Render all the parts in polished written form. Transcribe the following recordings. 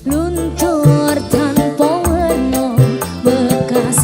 Luntur tanpa warna bekas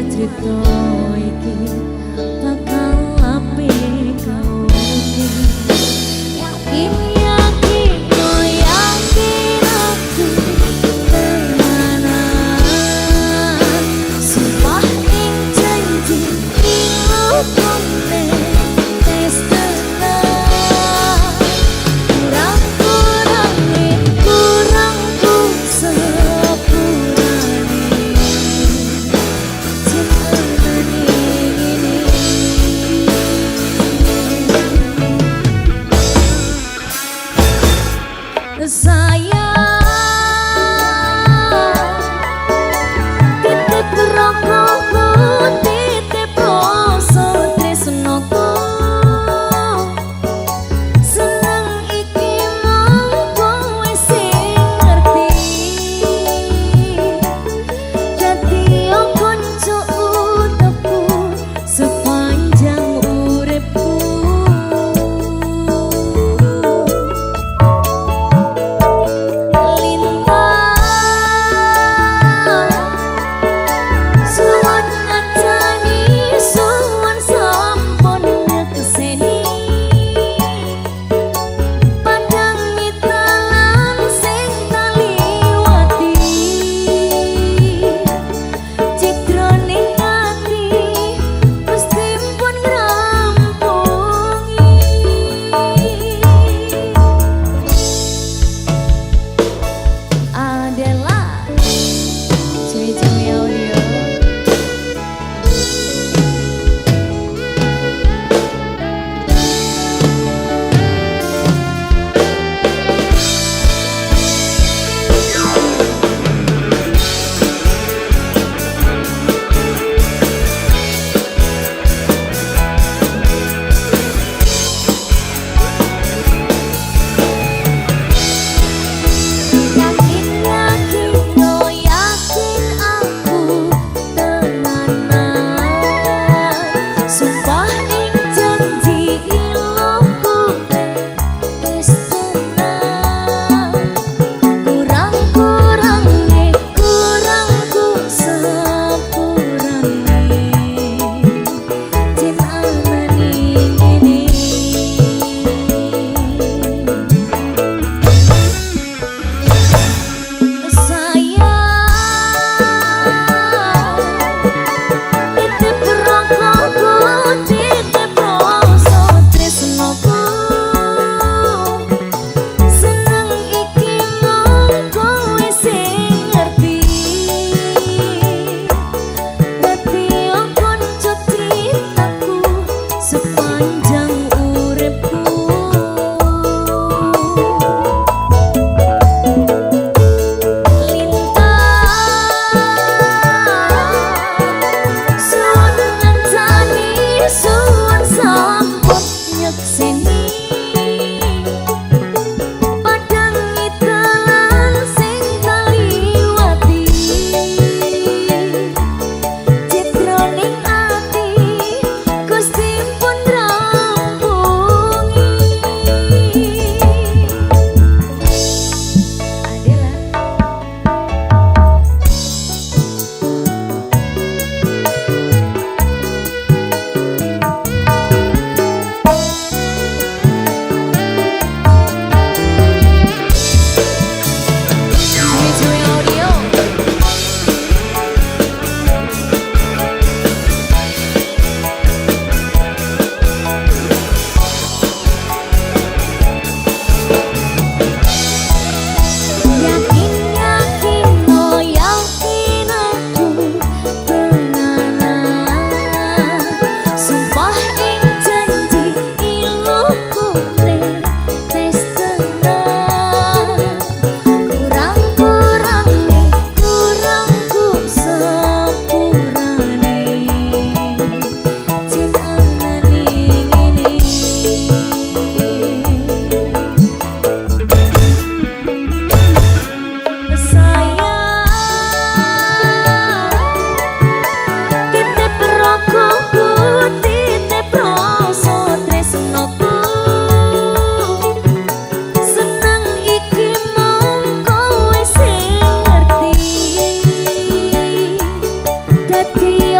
cerita iki bakal apik kawuke. Yakin yakin oh yakin aku tenanan sumpah ing janji ing rukune wis tenan kurang-kurange kurangku sepurane sayang titip rokokku titip rasa tresnoku seneng iki mau kowe sing ngerti dadi konco utepku sepanjang uripku. hati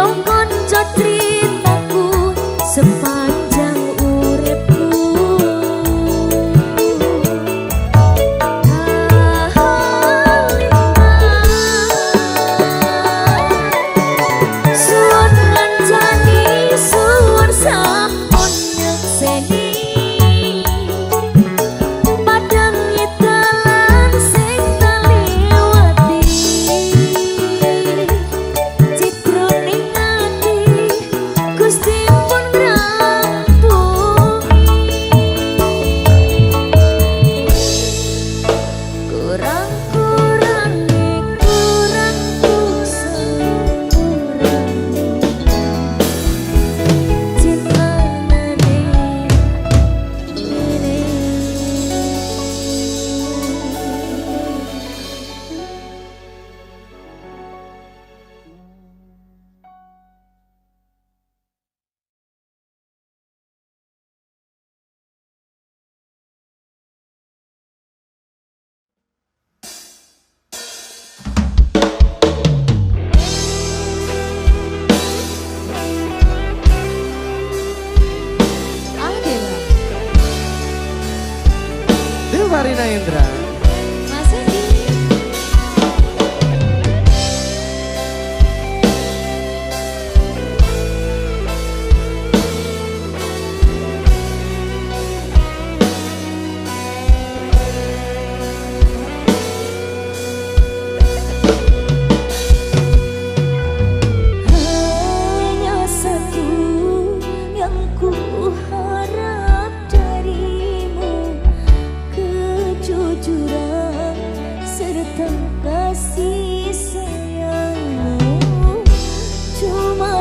Farina Indra.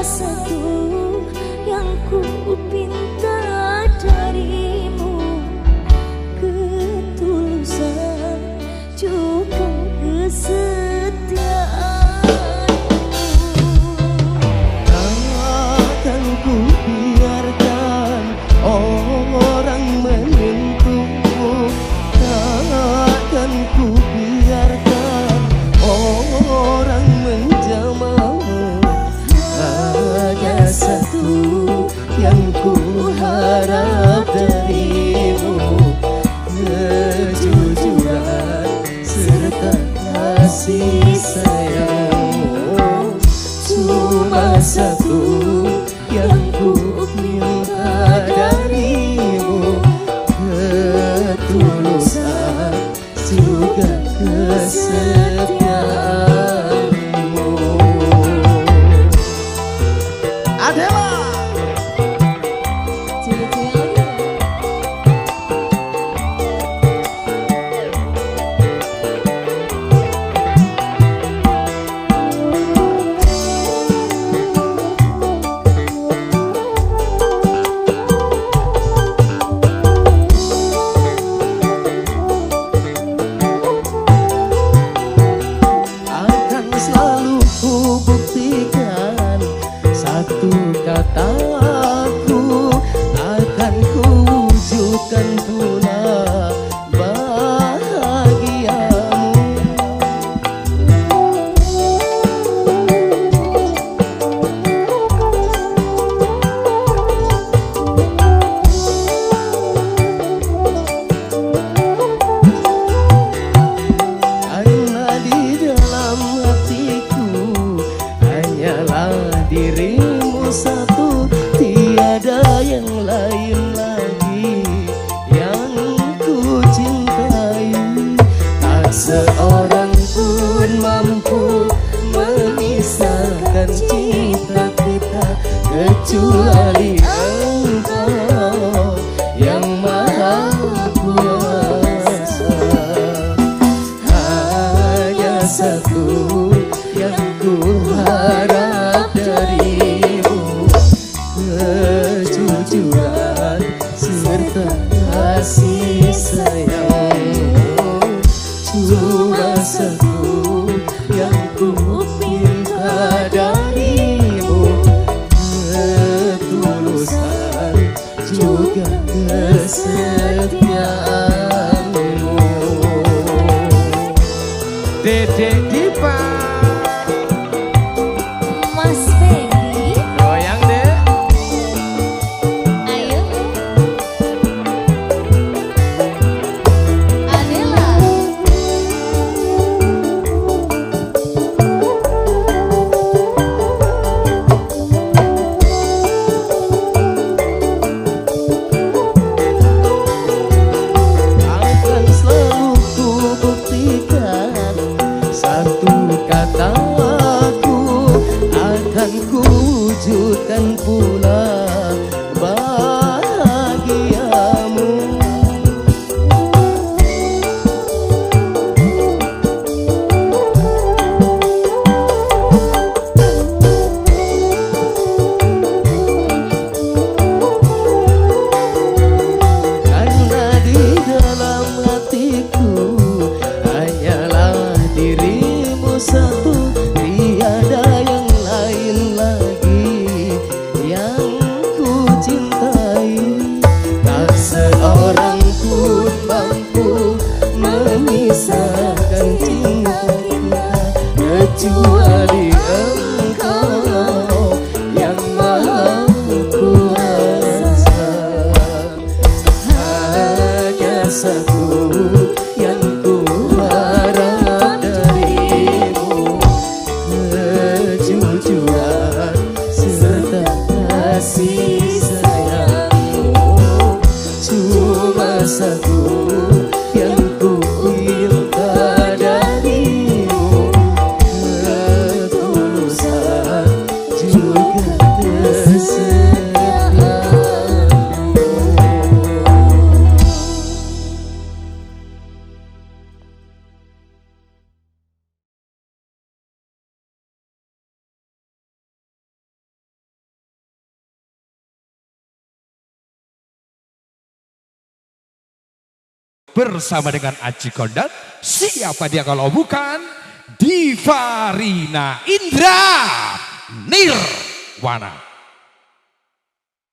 Satu yang ku pinta darimu, ketulusan juga kesetiaanmu. Takkan ku biarkan orang menyentuhmu, takkan ku biarkan orang menjamahmu. Hanya satu yang ku harap darimu, kejujuran serta kasih sayangmu. Cuma satu yang ku minta darimu, ketulusan juga kesetiaanmu. Satu kataku akan ku wujudkan pula bahagiamu. Karena di dalam hatiku hanyalah dirimu satu, tiada yang lain lagi yang ku cintai. Tak seorang pun mampu memisahkan cinta kita kecuali Engkau yang Maha Kuasa. Hanya satu yang ku harap darimu, kejujuran serta kasih sayangmu. Cuma satu yang ku minta darimu, ketulusan juga kesetiaanmu. Dedek Dipa. dan ku wujudkan pula bahagiamu. Karena di dalam hatiku hanyalah dirimu satu, tiada yang lain lagi yang ku cintai. Tak seorang pun mampu memisahkan cinta kita kecuali engkau yang maha kuasa. Hanya satu yang ku harap darimu, kejujuran serta kasih sayangmu. Cuma satu yang ku minta darimu, ketulusan juga kesetiaanmu. Bersama dengan Aji Kondat, siapa dia kalau bukan Diva Rina Indra Nirwana.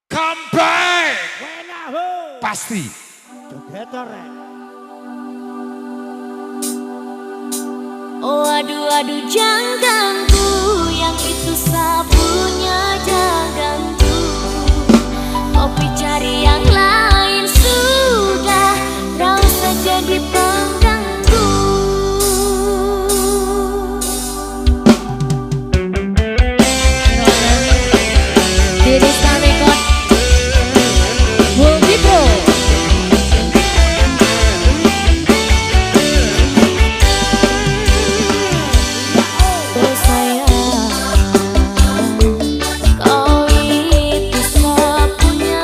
Come back, pasti. Oh aduh aduh janganku, yang itu sapunya janganku. Kopi cari yang lain sudah, kau saja dipandangku. Diri Rekod Multi Pro. Oh sayang, kau itu sapunya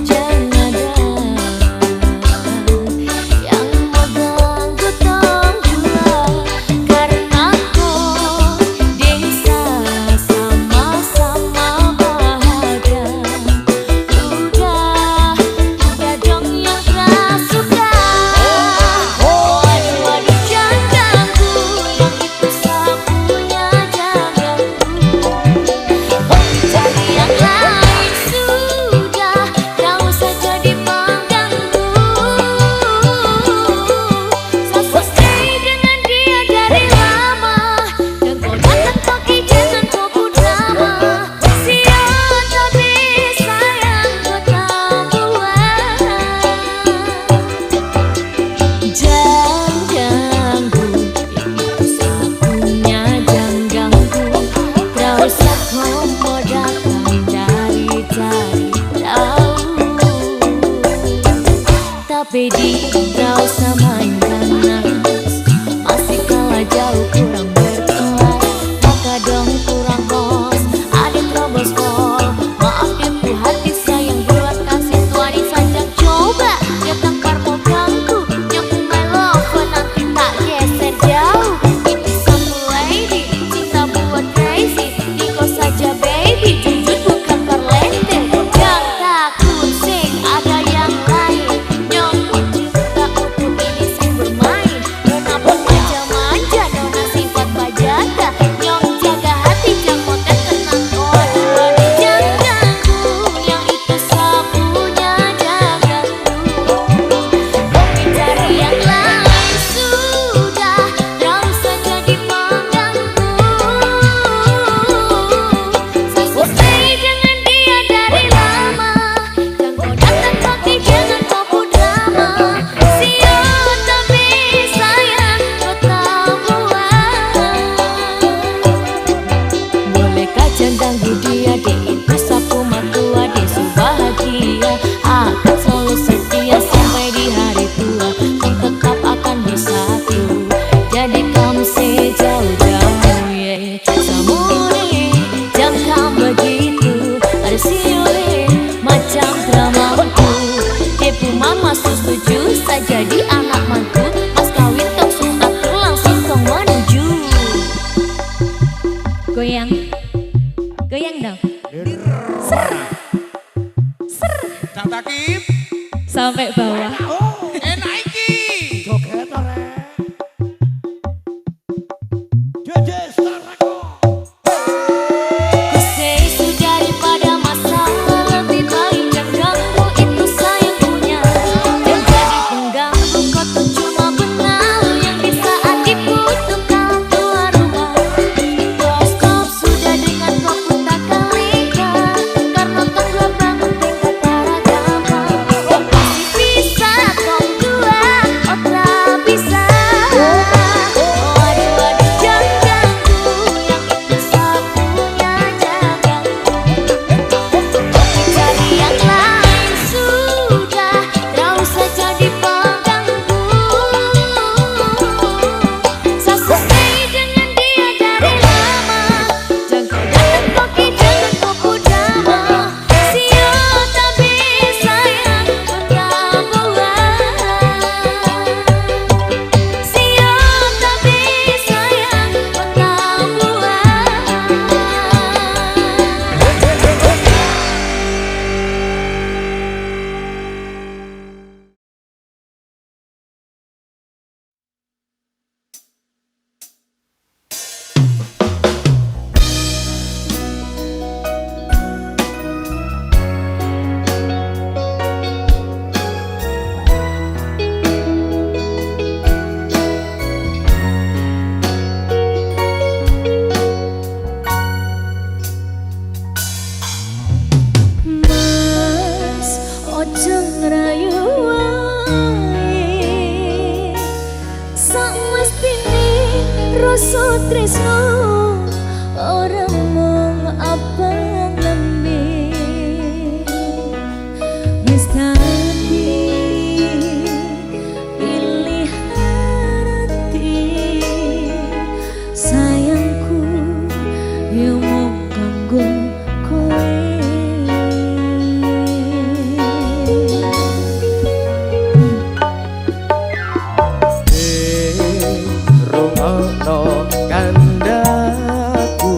jangan ada yang mengganggu tanggulah, karena kau desa sama-sama bahagia. Udah dong yang rasuka. Oh aduh aduh janganku, yang itu sapunya janganku. Oh cari yang lain sudah, kau saja dipandangku. So stay dengan dia dari lama, dan kau datang pagi jangan kau pun drama. Siapa tapi sayang kau tak buat. Janganku, itu sapunya janganku. Tak usah kau mau datang dari jauh, tapi tak usah mainkan nangis. Masih kalah jauh kurang berkelas, maka dong kurang kos. Adik terobos kol, maaf depu hati sayang buat kasih tuani saja. Coba dia tampar mau ganggu, nyapu my love nanti tak geser jauh. Ini satu lady, cinta buat crazy. Iko saja baby, jujur bukan perlente. Yang takut sing ada yang lain, nyomot cinta untuk ini sing bermain. Nona pun manja-manja, nona sifat bajada. Nyong jaga hati, jangan motet tenang. Oh aduh janganku, yang itu sapunya janganku. Kopi cari yang lain sudah, kau saja dipandangku. So stay dengan dia dari lama, dan kau datang pagi jangan kau pun drama. Siapa tapi sayang kau tak buat. Bolehkah jangan dia, dia itu sapu matua, dia bahagia. Akan selalu setia sampai di hari tua, kau tetap akan bersatu. Jadi kamu sejauh-jauh, yeah. Samuri, jangan dong. Ser. Ser. Cak Takip. Sampai bawah. Enak iki. Joget ora. Jejes tarako. Kuseisu daripada masa lebih baik janganmu itu sayang punya. Dan jadi pengganggu kau tuh cuma benang yang di saat dibutuhkan keluar rumah. Stop sudah dengan kau pun takkan lihat karena kau dua bangun tingkat taragama. Kau pasti bisa kau dua otak bisa. Aduh aduh jangan ganggu yang itu satunya jangan ganggu. Cari yang lain sudah tak usah jadi pengganggu. Saya stay dengan dia dari lama. Jangan kau datang pergi jangan kau pudama. Sio tak bisa yang bertabuhan. Sio tak bisa yang bertabuhan. Mas, ojo ngrayu wae. Samestine rasa tresno ora mung abang nembe. Wis dadi pilihan hati. Sayangku yo mung kanggo kowe. Rungono kandaku,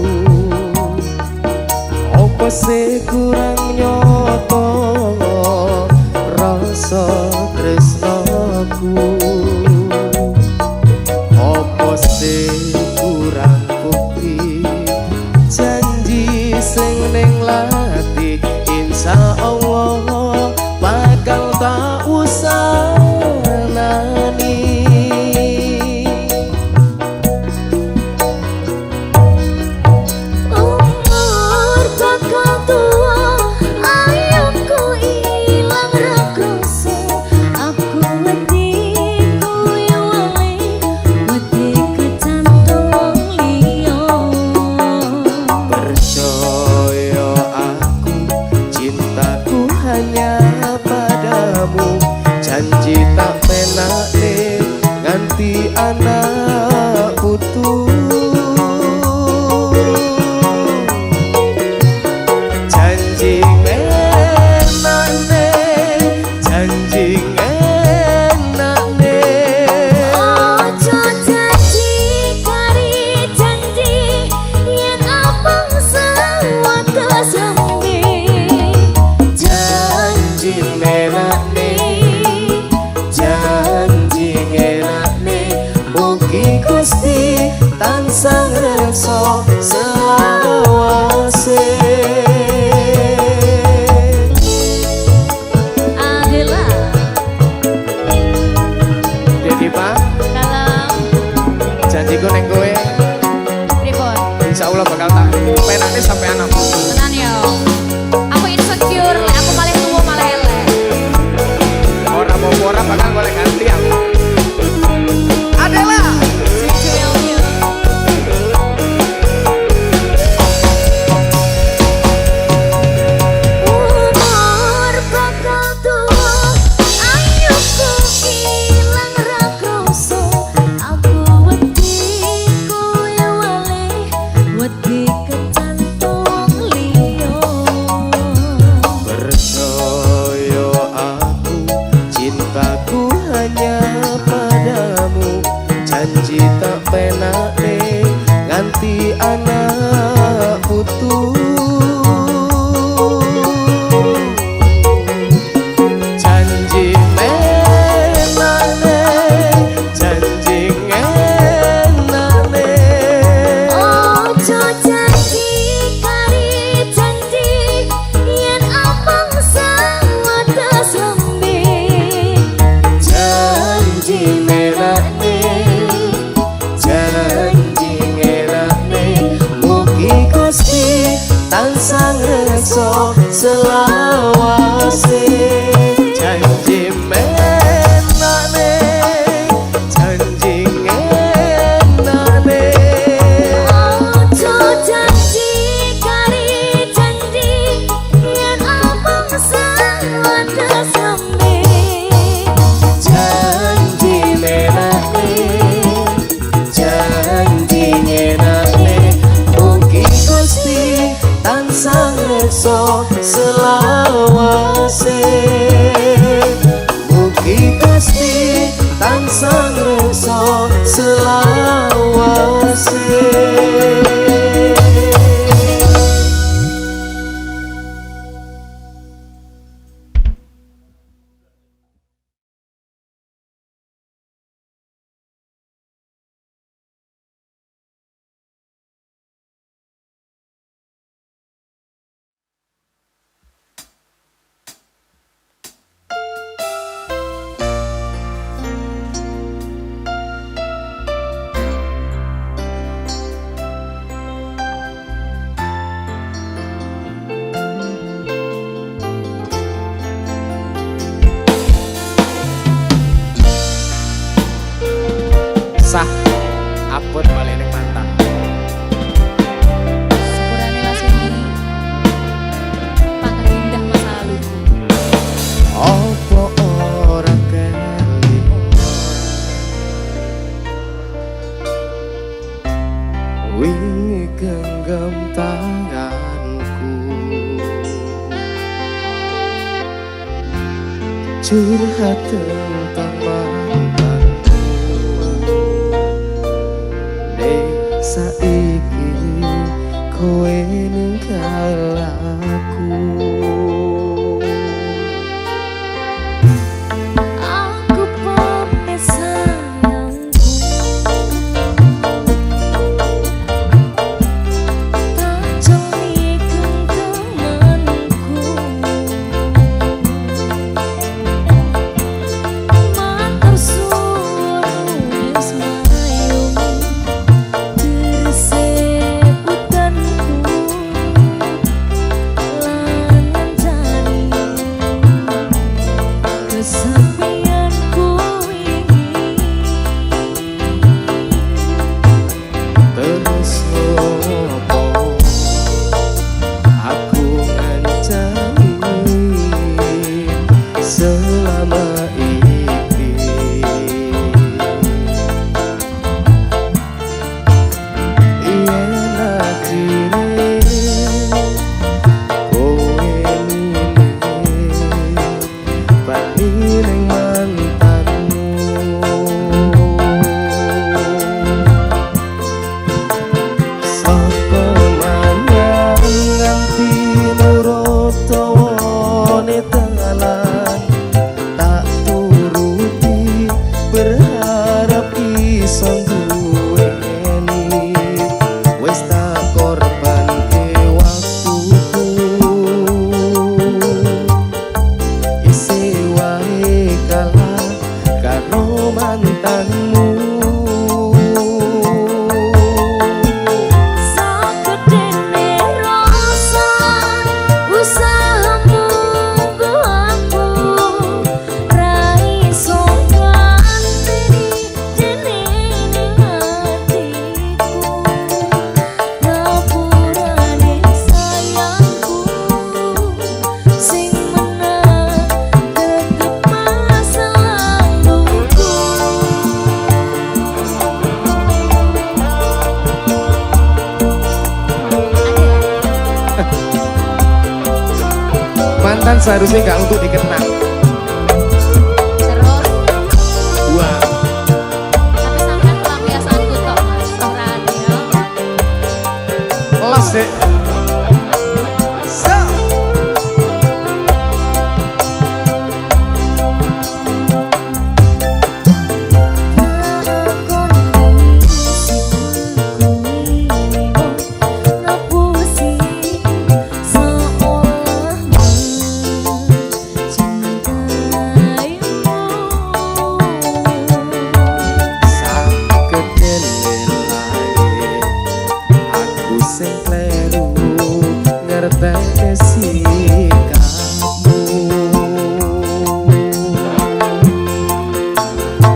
opo sih kurang nyoto rasa tresnoku, opo sih kurang bukti janji sing ning lati. Insya Allah bakal tak usah nani. Umur bakal tua, ayo ku ilang rakoso. Aku wedi koyo wale, wedi kecantol wong liya. Percaya aku, cintaku tansah reksa selawase janji menane janji ngenane ojo janji kari janji yen abang sawada sampe janji menane janji ngenane mugi Gusti tansah reksa selawase mugi Gusti tansah reksa selawase. Sah apot balik ning mantan sepurane Mas Wendy pangkat indah masa laluku opo ora kelingan wingi genggam tanganku curhat tentang mantanku nek saiki kowe ninggal aku. aku pamit sayangku tak joli genggamanku matur suwun wis mayungi disebutanku lan ngancani kesepianku ini Terus ngopo aku ngancani selama iki yen akhire kowe ngene bali ning mantanmu saka manyang nganti nurut tawane dalan tak turuti berharap iso duweni wis tak korbanke waktuku isih wae kalah karo mantanmu sakdene rasa usahamu go aku ra iso nganteni jenenge hatiku ngapurane sayangku sing menang tetep masa laluku mantan seharusnya nggak untuk dikenang. terus Wah, tapi sampean pelampiasanku tok Mas ora ya kelas dek. So. Sakit aku sing kleru ngerteni sikapmu.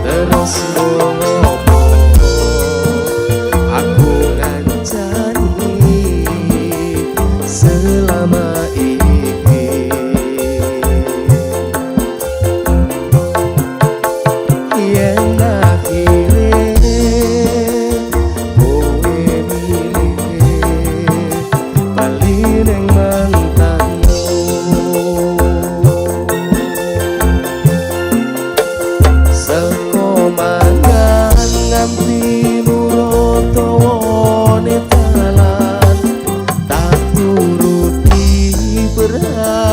Terus ngopo aku ngancani selama ini. Yen akhire kowe milih bali ning mantanmu. Seko mangan nganti nurut dawane dalan tak turuti berharap.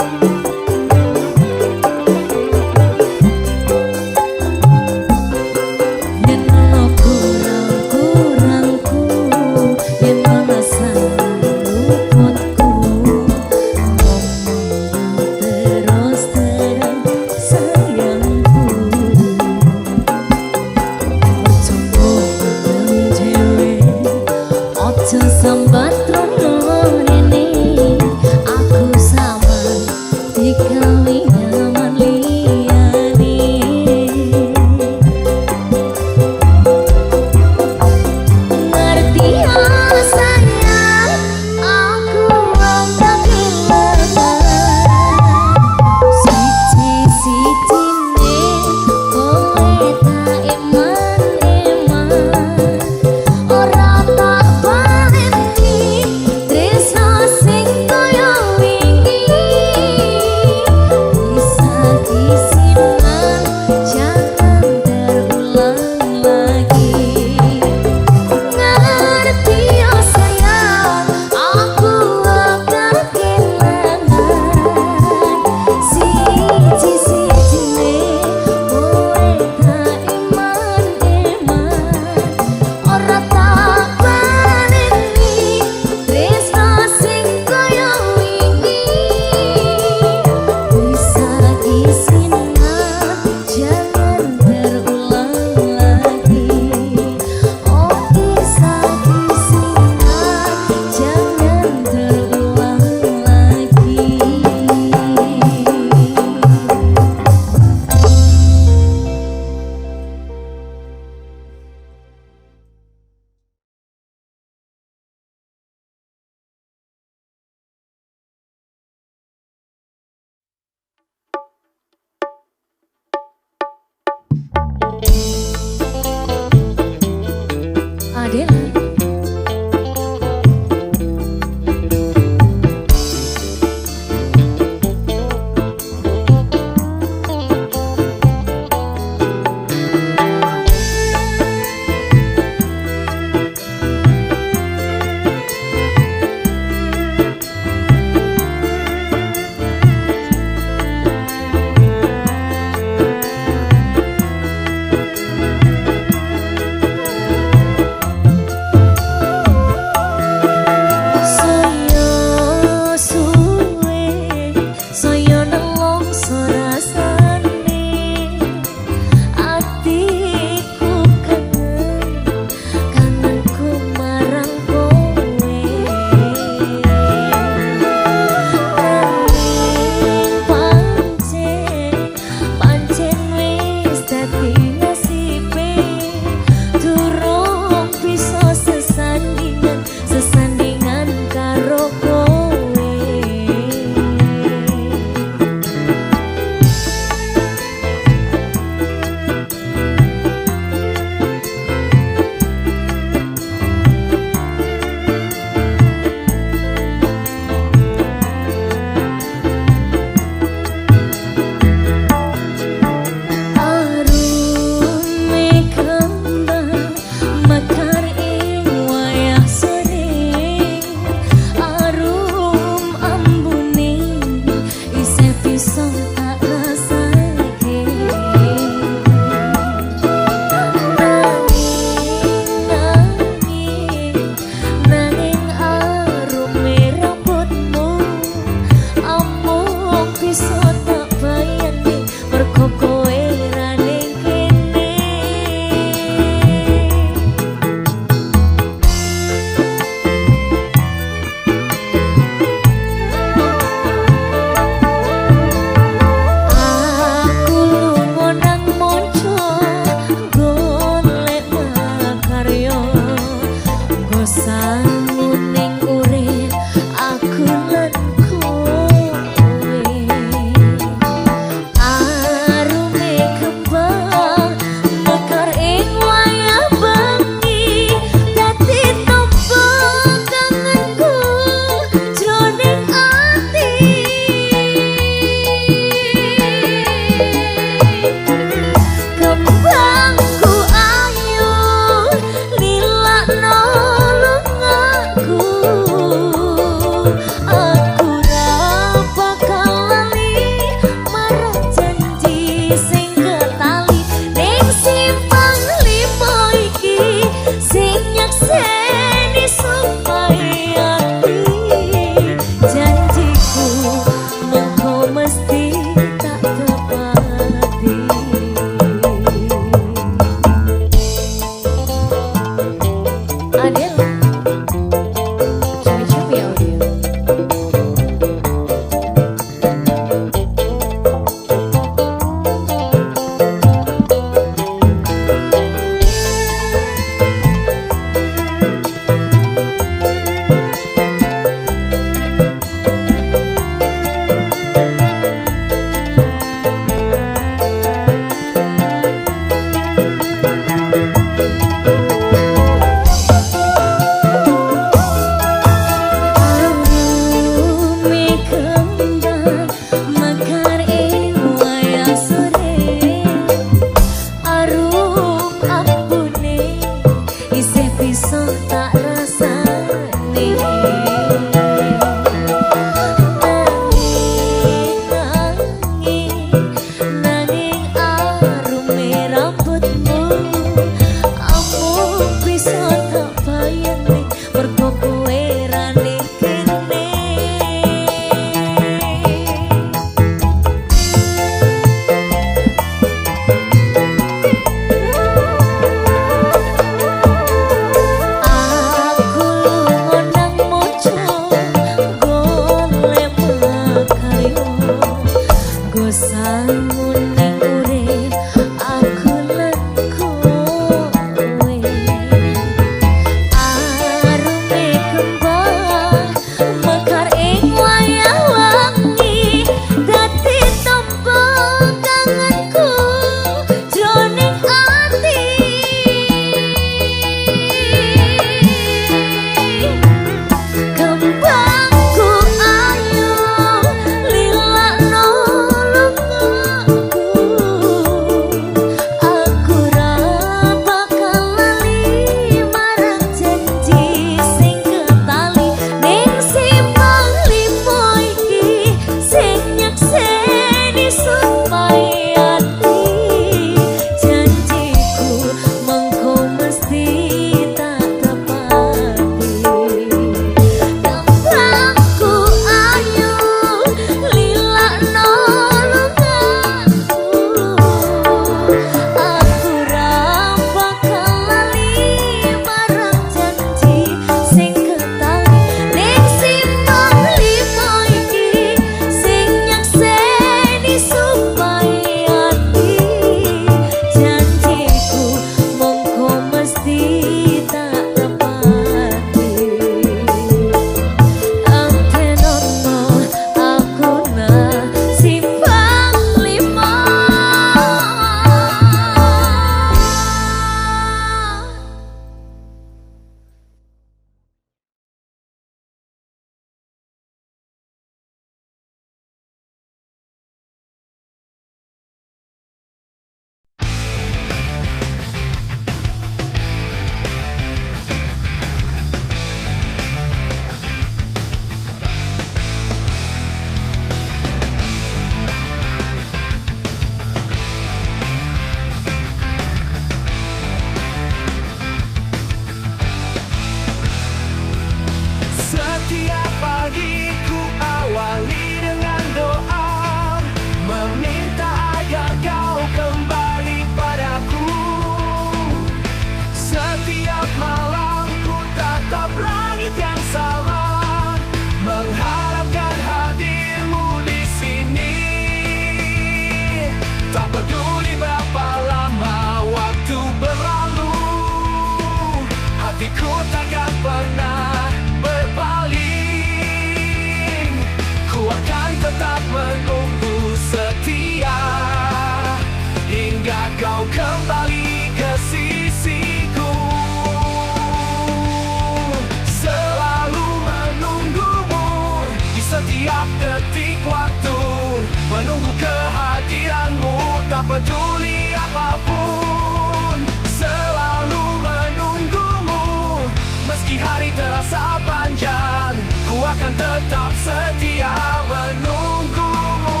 peduli apapun, selalu menunggumu. Meski hari terasa panjang, ku akan tetap setia menunggumu.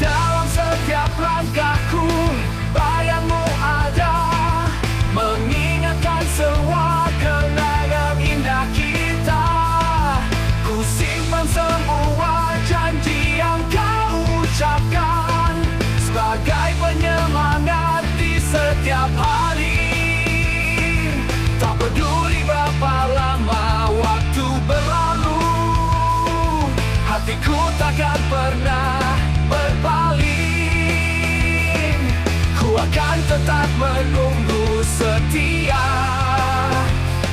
Dalam setiap langkahku, bayangmu ada, mengingatkan semua kenangan indah kita. Ku simpan semua janji yang kau ucapkan, sebagai penyemangat di setiap hari. Tak peduli berapa lama waktu berlalu, hatiku takkan pernah berpaling. Ku akan tetap menunggu setia,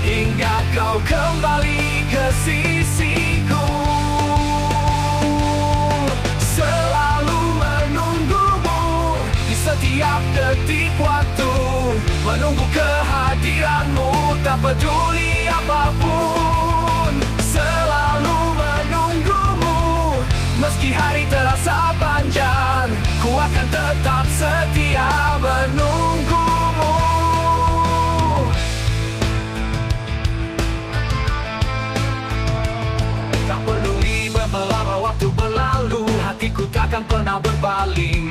hingga kau kembali ke sisiku. Selalu menunggumu di setiap detik waktu, menunggu kehadiranmu tak peduli apapun. Selalu menunggumu, meski hari terasa panjang, ku akan tetap setia menunggumu. Tak peduli berapa lama waktu berlalu, hatiku takkan pernah berpaling.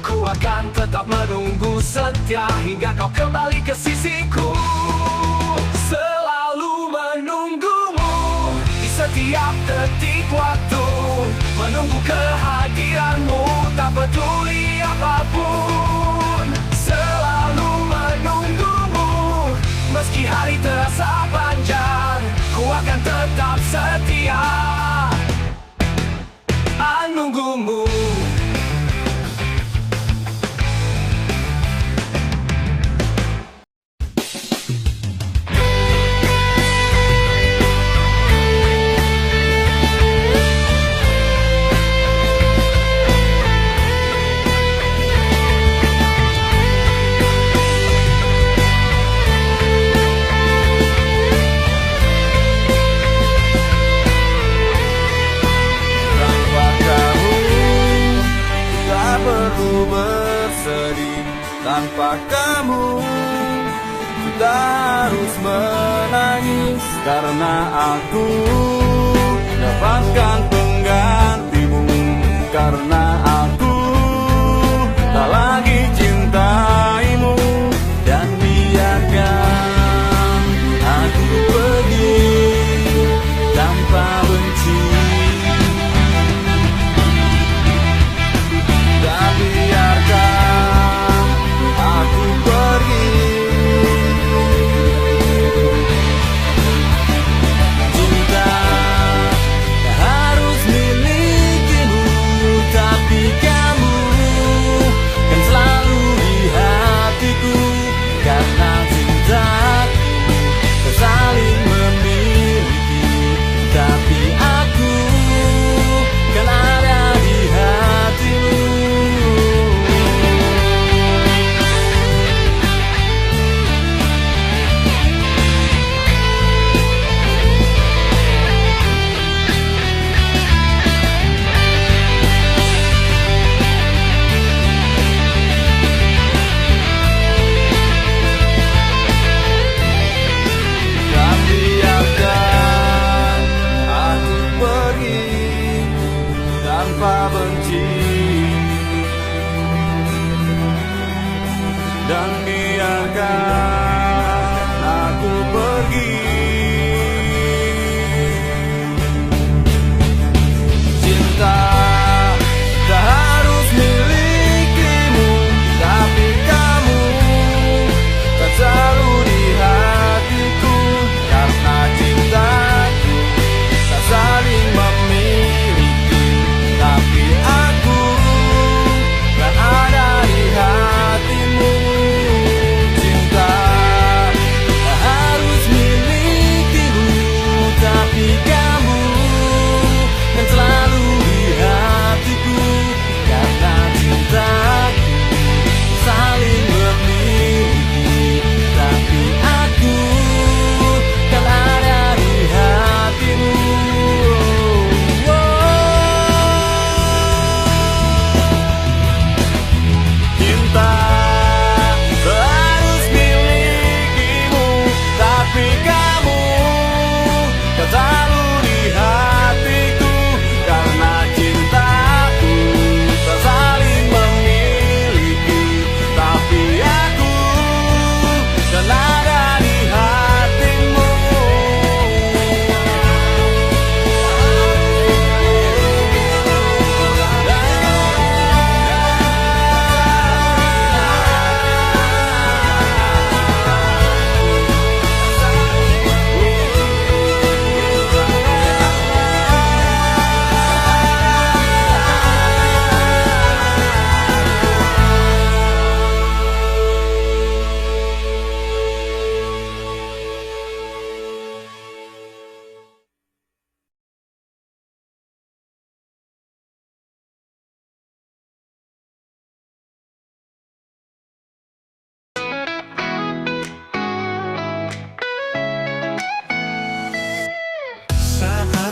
Ku akan tetap menunggu setia, hingga kau kembali ke sisiku. Selalu menunggumu di setiap detik waktu, menunggu kehadiranmu tak peduli apapun. Selalu menunggumu, meski hari terasa panjang, ku akan tetap setia menunggumu. Tanpa kamu, kita harus menangis karena aku dapatkan penggantimu. Karena aku tak lagi cintaimu, dan biarkan aku pergi tanpa benci. Dan biarkan aku pergi. Cinta tak harus milikimu, tak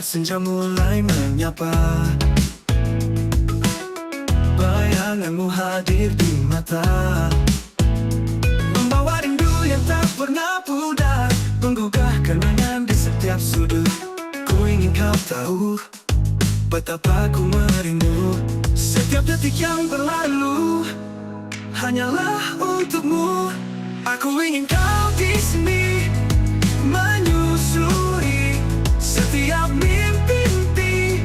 saat senja mulai menyapa, bayanganmu hadir di mata, membawa rindu yang tak pernah pudar, menggugah kenangan di setiap sudut. Ku ingin kau tahu betapa ku merindu. Setiap detik yang berlalu hanyalah untukmu. Aku ingin kau di sini, menyusuri setiap mimpi-mimpi,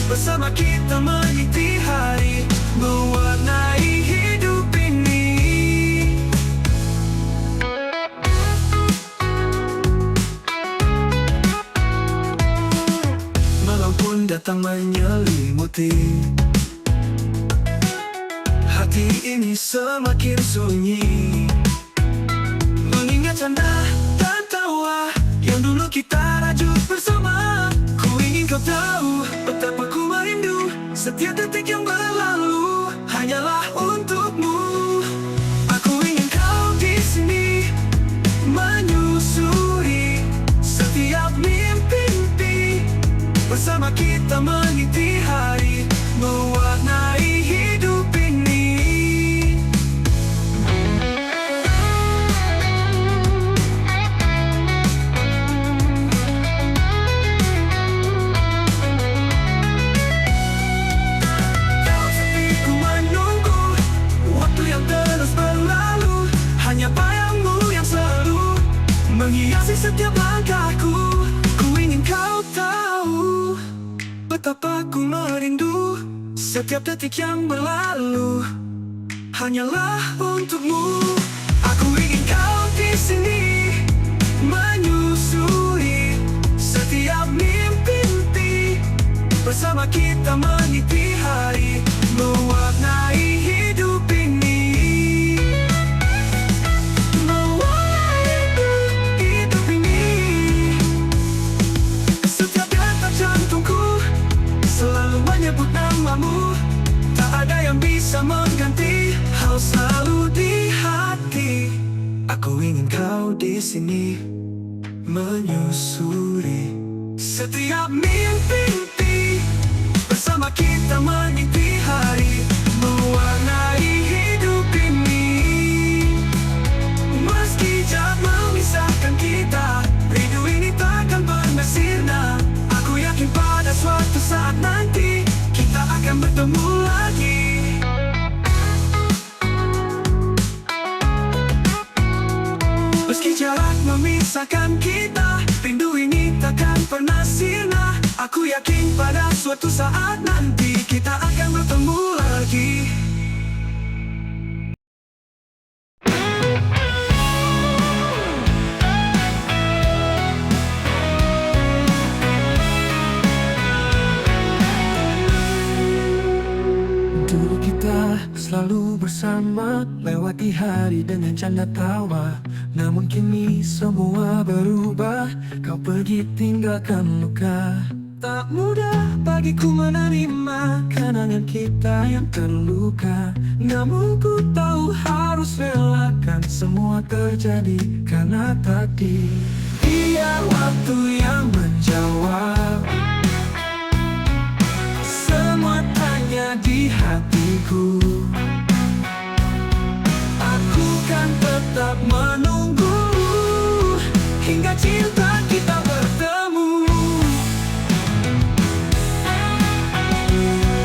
bersama kita meniti hari, mewarnai hidup ini. Malam pun datang menyelimuti, hati ini semakin sunyi, mengingat canda dan tawa yang dulu kita rajut bersama. Ku ingin kau tahu betapa ku merindu. Setiap detik yang berlalu hanyalah untukmu. Aku ingin kau di sini, menyusuri setiap mimpi-mimpi, bersama kita meniti hari, mewarnai hidup ini. Kau sepiku menunggu, waktu yang terus berlalu, hanya bayangmu yang selalu menghiasi setiap langkahku. Ku ingin kau tahu betapa ku merindu. Setiap detik yang berlalu hanyalah untukmu. Aku ingin kau di sini, menyusuri setiap mimpi-mimpi, bersama kita meniti hari, mewarnai hidup ini. Mewarnai hidup ini. Setiap detak jantungku selalu menyebut namamu. Tak ada yang bisa mengganti, kau selalu di hati. Aku ingin kau di sini, menyusuri setiap mimpi-mimpi, bersama kita meniti hari, mewarnai hidup ini. Meski jarak memisahkan kita, rindu ini takkan pernah sirna. Aku yakin pada suatu saat nanti kita akan bertemu lagi. Meski jarak memisahkan kita, rindu ini takkan pernah sirna. Aku yakin pada suatu saat nanti kita akan bertemu lagi. Dulu kita selalu bersama, lewati hari dengan canda tawa. Namun kini semua berubah, kau pergi tinggalkan luka. Tak mudah bagiku menerima kenangan kita yang terluka. Namun ku tahu harus relakan, semua terjadi karena takdir. Biar waktu yang menjawab semua tanya di hatiku. Aku kan tetap menunggu hingga cinta kita bertemu.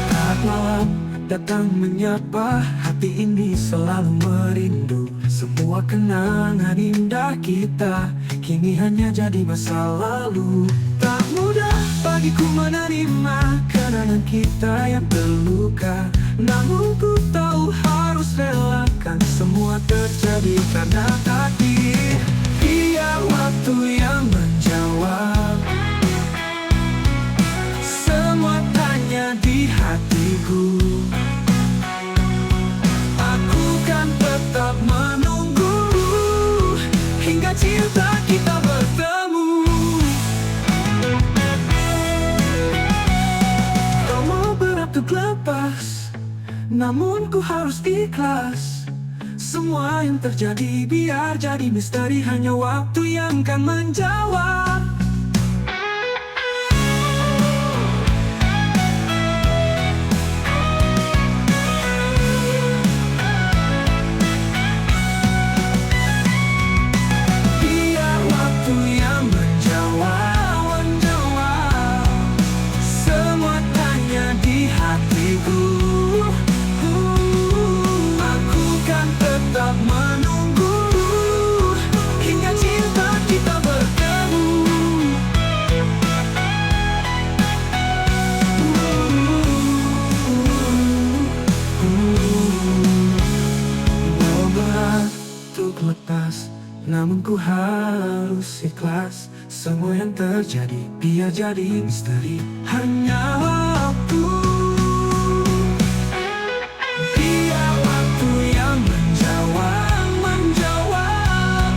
Saat malam datang menyapa, hati ini selalu merindu. Semua kenangan indah kita kini hanya jadi masa lalu. Tak mudah bagiku menerima kenangan kita yang terluka. Namun ku tahu harus relakan, semua terjadi karena takdir. Biar waktu yang menjawab semua tanya di hatiku. Aku kan tetap menunggu hingga cinta kita bertemu. Kau mau beratur lepas, namun ku harus ikhlas. Semua yang terjadi biar jadi misteri, hanya waktu yang kan menjawab. Semua yang terjadi biar jadi misteri. Hanya waktu, biar waktu yang menjawab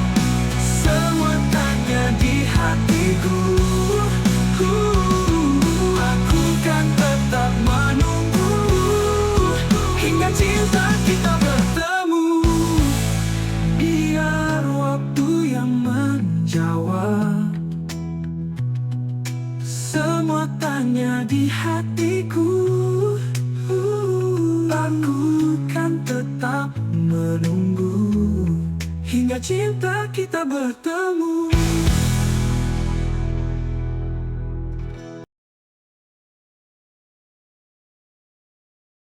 semua tanya di hatiku. Aku kan tetap menunggu hingga cinta kita bertemu. Biar waktu yang menjawab semua tanya di hatiku. Aku kan tetap menunggu hingga cinta kita bertemu.